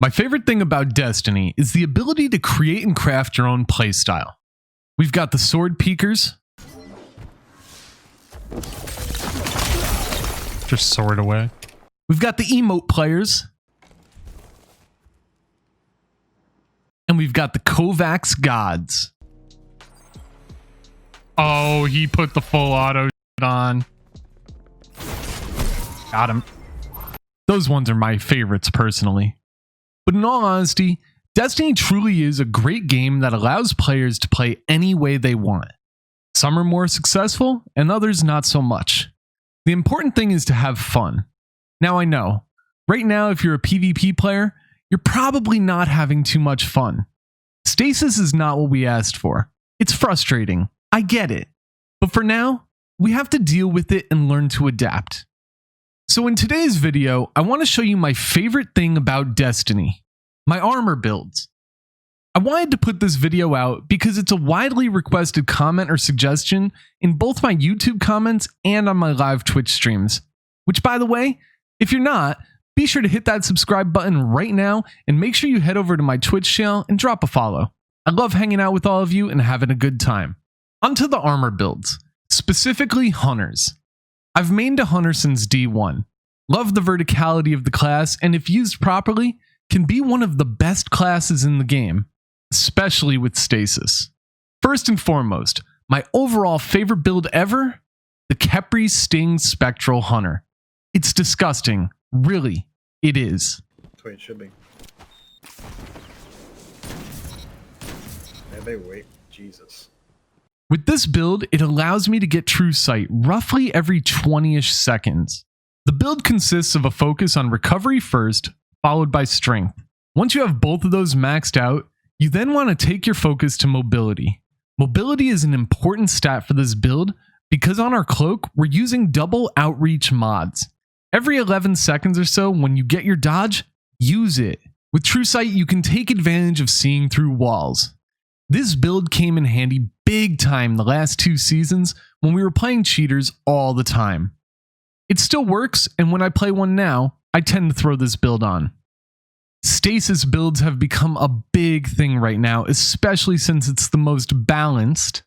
My favorite thing about Destiny is the ability to create and craft your own playstyle. We've got the sword peekers. Just sword away. We've got the emote players. And we've got the Kovacs gods. Oh, he put the full auto on. Got him. Those ones are my favorites personally. But in all honesty, Destiny truly is a great game that allows players to play any way they want. Some are more successful and others not so much. The important thing is to have fun. Now I know, right now if you're a PvP player, you're probably not having too much fun. Stasis is not what we asked for. It's frustrating. I get it. But for now, we have to deal with it and learn to adapt. So in today's video, I want to show you my favorite thing about Destiny, my armor builds. I wanted to put this video out because it's a widely requested comment or suggestion in both my YouTube comments and on my live Twitch streams. Which, by the way, if you're not, be sure to hit that subscribe button right now and make sure you head over to my Twitch channel and drop a follow. I love hanging out with all of you and having a good time. Onto the armor builds, specifically hunters. I've mained a hunter since D1. Love the verticality of the class, and if used properly, can be one of the best classes in the game, especially with stasis. First and foremost, my overall favorite build ever, the Capri Sting Spectral Hunter. It's disgusting, really, it is. That's the way it should be. Maybe wait, Jesus. With this build, it allows me to get true sight roughly every 20-ish seconds. The build consists of a focus on recovery first, followed by strength. Once you have both of those maxed out, you then want to take your focus to mobility. Mobility is an important stat for this build because on our cloak, we're using double outreach mods. Every 11 seconds or so, when you get your dodge, use it. With true sight, you can take advantage of seeing through walls. This build came in handy big time the last 2 seasons when we were playing cheaters all the time. It still works, and when I play one now, I tend to throw this build on. Stasis builds have become a big thing right now, especially since it's the most balanced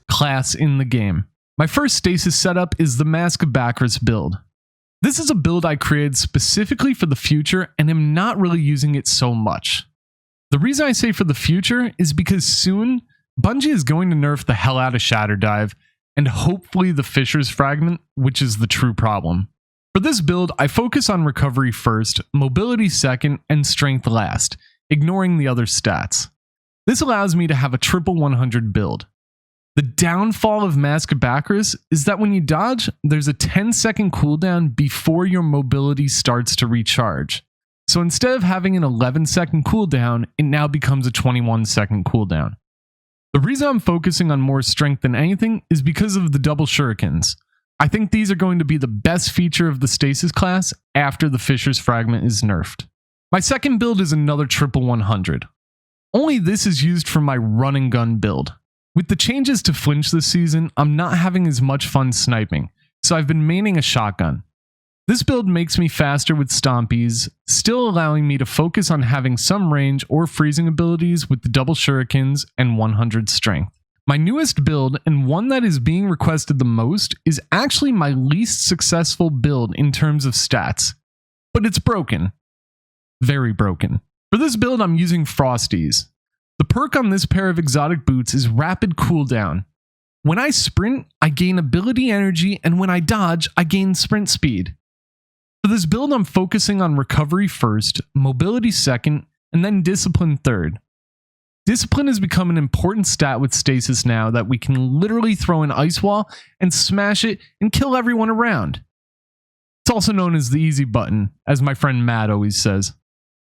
class in the game. My first stasis setup is the Mask of Bacchus build. This is a build I created specifically for the future and am not really using it so much. The reason I say for the future is because soon, Bungie is going to nerf the hell out of Shatter Dive and hopefully the Fisher's Fragment, which is the true problem. For this build, I focus on recovery first, mobility second, and strength last, ignoring the other stats. This allows me to have a triple 100 build. The downfall of Mask of Bacchus is that when you dodge, there's a 10-second cooldown before your mobility starts to recharge. So instead of having an 11-second cooldown, it now becomes a 21-second cooldown. The reason I'm focusing on more strength than anything is because of the double shurikens. I think these are going to be the best feature of the stasis class after the Fisher's Fragment is nerfed. My second build is another triple 100. Only this is used for my run and gun build. With the changes to flinch this season, I'm not having as much fun sniping, so I've been maining a shotgun. This build makes me faster with stompies, still allowing me to focus on having some range or freezing abilities with the double shurikens and 100 strength. My newest build, and one that is being requested the most, is actually my least successful build in terms of stats. But it's broken. Very broken. For this build, I'm using Frosties. The perk on this pair of exotic boots is rapid cooldown. When I sprint, I gain ability energy, and when I dodge, I gain sprint speed. For this build, I'm focusing on recovery first, mobility second, and then discipline third. Discipline has become an important stat with stasis now that we can literally throw an ice wall and smash it and kill everyone around. It's also known as the easy button, as my friend Matt always says.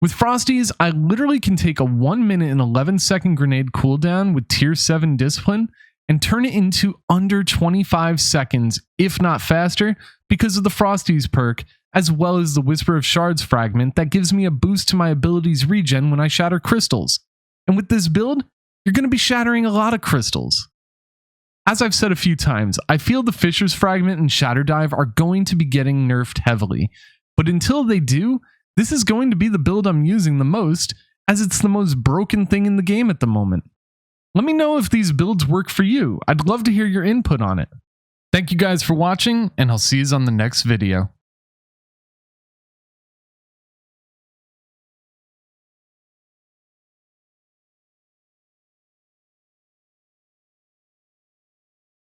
With Frosties, I literally can take a 1 minute and 11-second grenade cooldown with tier 7 discipline and turn it into under 25 seconds, if not faster, because of the Frosties perk, as well as the Whisper of Shards fragment that gives me a boost to my abilities regen when I shatter crystals. And with this build, you're going to be shattering a lot of crystals. As I've said a few times, I feel the Fisher's Fragment and Shatter Dive are going to be getting nerfed heavily, but until they do, this is going to be the build I'm using the most, as it's the most broken thing in the game at the moment. Let me know if these builds work for you. I'd love to hear your input on it. Thank you guys for watching, and I'll see you on the next video.